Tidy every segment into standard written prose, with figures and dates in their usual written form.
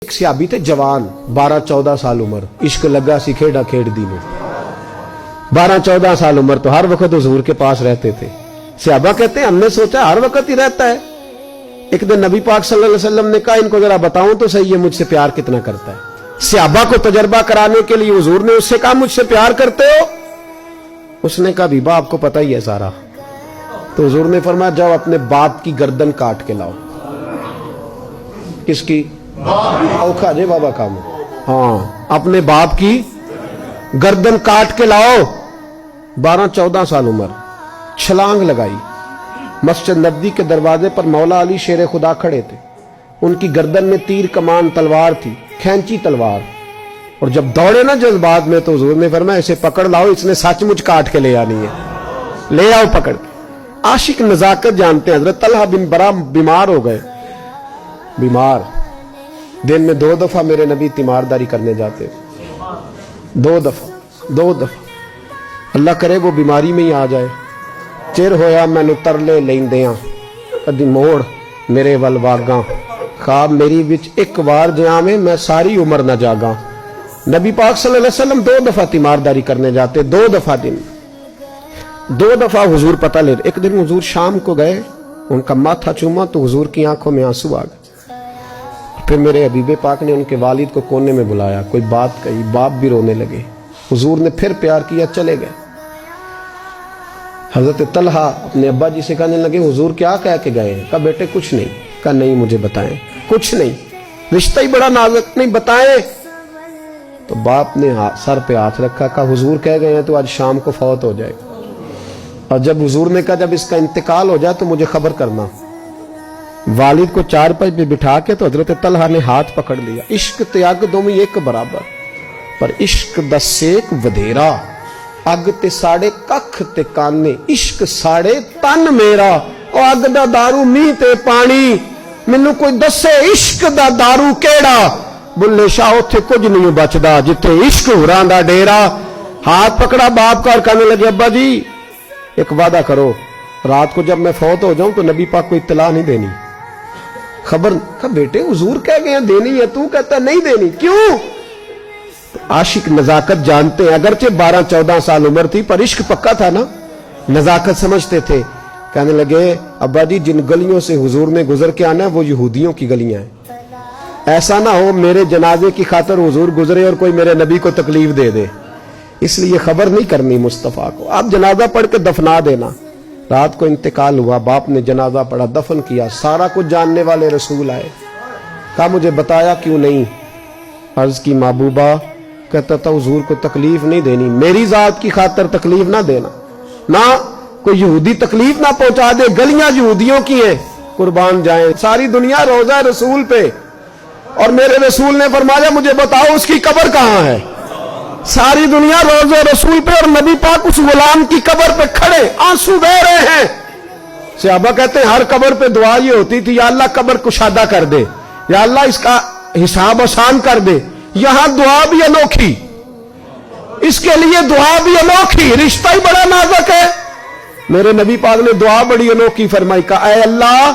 ایک صحابی تھے جوان 12-14 سال عمر، عشق لگا سی کھیڑا کھیڑ دی میں 12-14 سال عمر تو ہر وقت حضور کے پاس رہتے تھے۔ صحابہ کہتے ہیں ہم نے سوچا ہر وقت ہی رہتا ہے۔ ایک دن نبی پاک صلی اللہ علیہ وسلم نے کہا ان کو ذرا بتاؤں تو صحیح ہے مجھ سے پیار کتنا کرتا ہے۔ صحابہ کو تجربہ کرانے کے لیے حضور نے اس سے کہا مجھ سے پیار کرتے ہو؟ اس نے کہا بیبا آپ کو پتہ ہی ہے سارا۔ تو حضور نے فرمایا جاؤ اپنے باپ کی گردن کاٹ کے لاؤ۔ کس کی؟ اوکھا جے بابا کام، ہاں اپنے باپ کی گردن کاٹ کے لاؤ۔ 12-14 سال عمر، چھلانگ لگائی۔ مسجد نبوی کے دروازے پر مولا علی شیر خدا کھڑے تھے، ان کی گردن میں تیر کمان تلوار تھی، کھینچی تلوار، اور جب دوڑے نا جذبات میں تو حضور نے فرمایا اسے پکڑ لاؤ، اس نے سچ مچ کاٹ کے لے آنی ہے، لے آؤ پکڑ کے۔ عاشق نزاکت جانتے ہیں۔ حضرت طلحہ بن برا بیمار ہو گئے، بیمار، دن میں 2 دفعہ میرے نبی تیمارداری کرنے جاتے، 2 دفعہ۔ اللہ کرے وہ بیماری میں ہی آ جائے۔ چر ہویا مینو ترلے لیندیاں، کدی موڑ میرے ول واگاں، خواب میری وچ ایک وار جاویں میں ساری عمر نہ جاگاں۔ نبی پاک صلی اللہ علیہ وسلم 2 دفعہ تیمارداری کرنے جاتے، 2 دفعہ دن، 2 دفعہ حضور پتہ لے۔ ایک دن حضور شام کو گئے، ان کا ماتھا چوما تو حضور کی آنکھوں میں آنسو آ گئے۔ پھر میرے حبیب پاک نے ان کے والد کو کونے میں بلایا، کوئی بات کہی، باپ بھی رونے لگے۔ حضور نے پھر پیار کیا، چلے گئے۔ حضرت طلحہ اپنے ابا جی سے کہنے لگے حضور کیا کہہ کے گئے؟ کہا بیٹے کچھ نہیں۔ کہا نہیں مجھے بتائیں، کچھ نہیں، رشتہ ہی بڑا نازک، نہیں بتائیں۔ تو باپ نے سر پہ ہاتھ رکھا، کہا حضور کہہ گئے ہیں تو آج شام کو فوت ہو جائے گا، اور جب حضور نے کہا جب اس کا انتقال ہو جائے تو مجھے خبر کرنا۔ والد کو چارپائی پہ بٹھا کے تو حضرت طلحہ نے ہاتھ پکڑ لیا۔ عشق تے اگ دوویں ایک برابر، پر عشق دا سیک ودھیرا، اگ تے ساڑے ککھ تے کانے، عشق ساڑے تن میرا، او اگ دا دارو میہ تے پانی، مینوں کوئی دسے عشق دا دارو کیڑا، بلے شاہ اوتھے کچھ نہیں بچدا جتھے عشق ہوراں دا ڈیرا۔ ہاتھ پکڑا باپ کا اور کہنے لگے ابا جی ایک وعدہ کرو، رات کو جب میں فوت ہو جاؤں تو نبی پاک کو اطلاع نہیں دینی، خبر۔ کہا بیٹے حضور کہہ گئے ہیں دینی ہے، تو کہتا ہے نہیں دینی، کیوں؟ عاشق نزاکت جانتے ہیں، اگرچہ 12-14 سال عمر تھی پر عشق پکا تھا نا، نزاکت سمجھتے تھے۔ کہنے لگے ابا جی جن گلیوں سے حضور نے گزر کے آنا ہے وہ یہودیوں کی گلیاں ہیں، ایسا نہ ہو میرے جنازے کی خاطر حضور گزرے اور کوئی میرے نبی کو تکلیف دے دے، اس لیے خبر نہیں کرنی مصطفیٰ کو، آپ جنازہ پڑھ کے دفنا دینا۔ رات کو انتقال ہوا، باپ نے جنازہ پڑھا، دفن کیا، سارا کچھ جاننے والے رسول آئے۔ کہا مجھے بتایا کیوں نہیں؟ عرض کی محبوبہ، کہتا تھا حضور کو تکلیف نہیں دینی، میری ذات کی خاطر تکلیف نہ دینا، نہ کوئی یہودی تکلیف نہ پہنچا دے، گلیاں یہودیوں کی ہیں، قربان جائیں۔ ساری دنیا روضہ رسول پہ، اور میرے رسول نے فرمایا مجھے بتاؤ اس کی قبر کہاں ہے؟ ساری دنیا روضہ رسول پہ، اور نبی پاک اس غلام کی قبر پہ کھڑے آنسو بہہ رہے ہیں۔ صحابہ کہتے ہیں ہر قبر پہ دعا یہ ہوتی تھی یا اللہ قبر کشادہ کر دے، یا اللہ اس کا حساب آسان کر دے۔ یہاں دعا بھی انوکھی، اس کے لیے دعا بھی انوکھی، رشتہ ہی بڑا نازک ہے۔ میرے نبی پاک نے دعا بڑی انوکھی فرمائی، کہا اے اللہ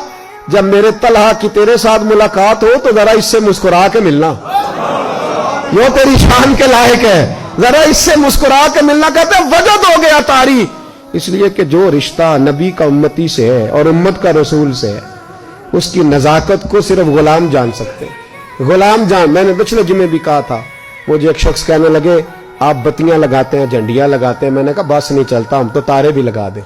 جب میرے طلحہ کی تیرے ساتھ ملاقات ہو تو ذرا اس سے مسکرا کے ملنا، یہ تیری شان کے لائق ہے، ذرا اس سے مسکرا کے ملنا۔ کہتے ہیں وجد ہو گیا طاری، اس لیے کہ جو رشتہ نبی کا امتی سے ہے اور امت کا رسول سے ہے اس کی نزاکت کو صرف غلام جان سکتے ہیں، غلام جان۔ میں نے پچھلے جمعے بھی کہا تھا، مجھے ایک شخص کہنے لگے آپ بتیاں لگاتے ہیں، جھنڈیاں لگاتے ہیں، میں نے کہا بس نہیں چلتا، ہم تو تارے بھی لگا دیں،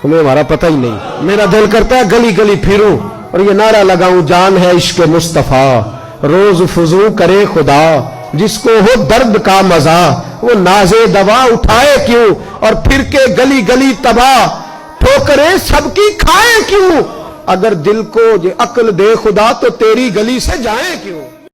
ہمیں ہمارا پتہ ہی نہیں۔ میرا دل کرتا ہے گلی گلی پھروں اور یہ نعرہ لگاؤں جان ہے عشق مصطفیٰ، روز فضو کرے خدا، جس کو ہو درد کا مزہ وہ ناز دوا اٹھائے کیوں، اور پھر کے گلی گلی تباہ ٹھوکریں سب کی کھائیں کیوں، اگر دل کو یہ عقل دے خدا تو تیری گلی سے جائیں کیوں۔